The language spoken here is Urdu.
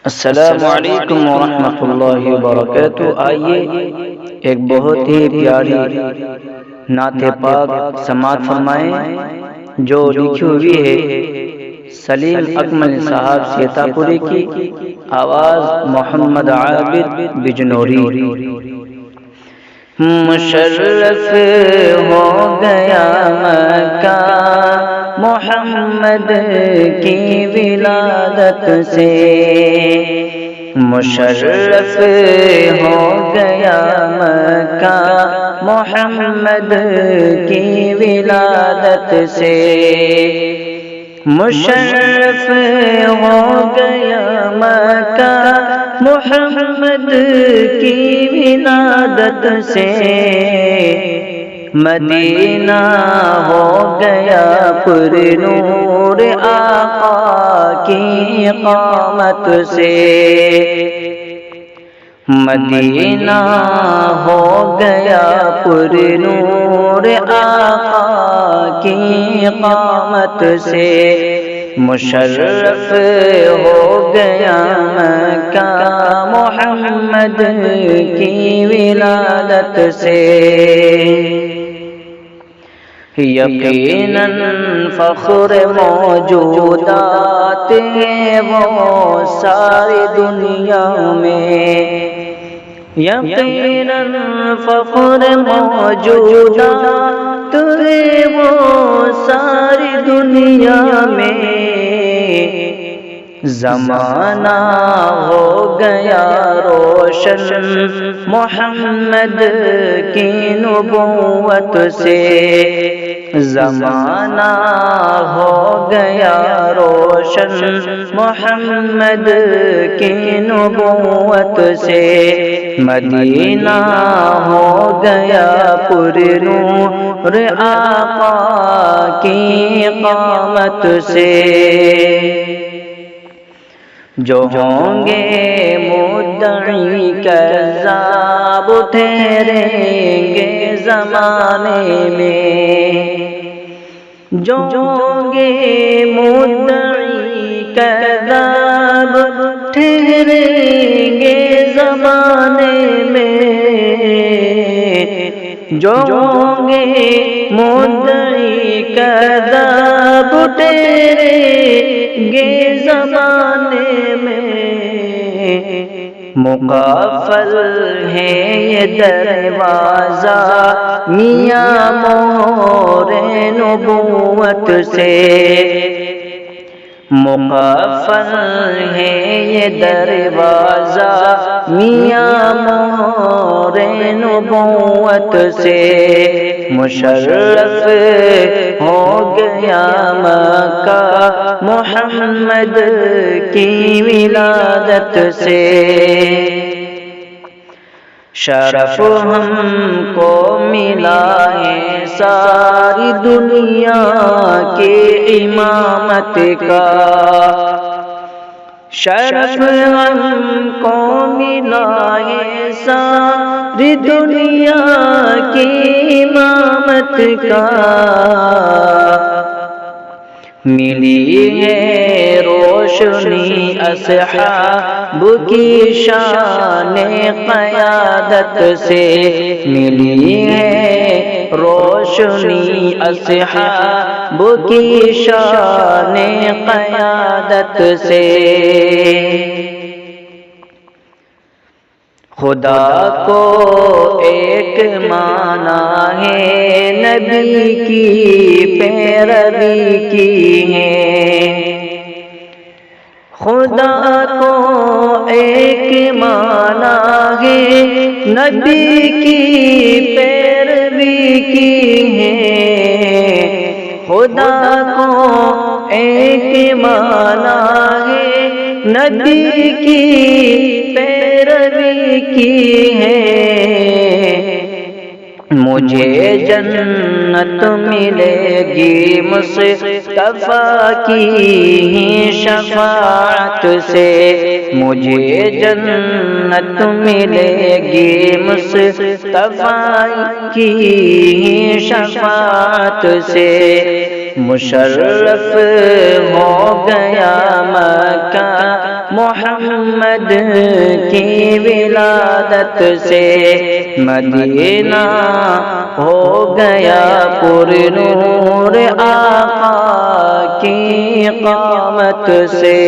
السلام علیکم ورحمۃ اللہ وبرکاتہ۔ آئیے ایک بہت ہی پیاری نعت پاک سماعت فرمائیں جو لکھی ہوئی ہے سلیم اکمل صاحب سیتا پوری کی، آواز محمد عابد بجنوری۔ مشرف ہو گیا مکہ محمد کی ولادت سے، مشرف ہو گیا مکہ محمد کی ولادت سے، مشرف ہو گیا مکہ محمد کی ولادت سے، مدینہ ہو گیا پر نور آقا کی اقامت سے، مدینہ ہو گیا پر نور آقا کی اقامت سے، مشرف ہو گیا مکہ محمد کی ولادت سے۔ یقیناً فخر موجودات ہیں وہ ساری دنیا میں، یقیناً فخر موجودات ہیں وہ ساری دنیا میں، زمانہ ہو گیا روشن محمد کی نبوت سے، زمانہ ہو گیا روشن محمد کی نبوت سے، مدینہ ہو گیا پر نور آقا کی اقامت سے، جو ہوں گے مدعی کذاب ٹھہریں گے زمانے میں، جو ہوں گے مدعی کذاب ٹھہریں گے زمانے میں، جو ہوں گے مدعی کذاب ٹھہریں گے زمانے میں، مقفل ہے یہ دروازہ میاں مور نبوت سے، مقفل ہے یہ دروازہ میاں مور نبوت سے، مشرف ہو گیا مکہ محمد کی ولادت سے، شرف ہم کو ملا ہے ساری دنیا کے امامت کا، شرف ہم کو ملا ہے ساری دنیا کی امامت کا، ملی ہے روشنی اصحاب کی شان قیادت سے، ملی ہے روشنی اصحاب کی شان قیادت سے، خدا کو ایک معنی ہے نبی کی پیروی کی ہے، خدا کو ایک معنی ہے نبی کی پیروی کی ہے، خدا کو ایک معنی ہے نبی کی پیروی کی ہے، مجھے جنت ملے گی مصطفیٰ کی شفاعت سے، مجھے جنت ملے گی مصطفیٰ کی شفاعت سے، مشرف ہو گیا مکہ محمد کی ولادت سے مدینہ ہو گیا پر نور آقا کی قامت سے۔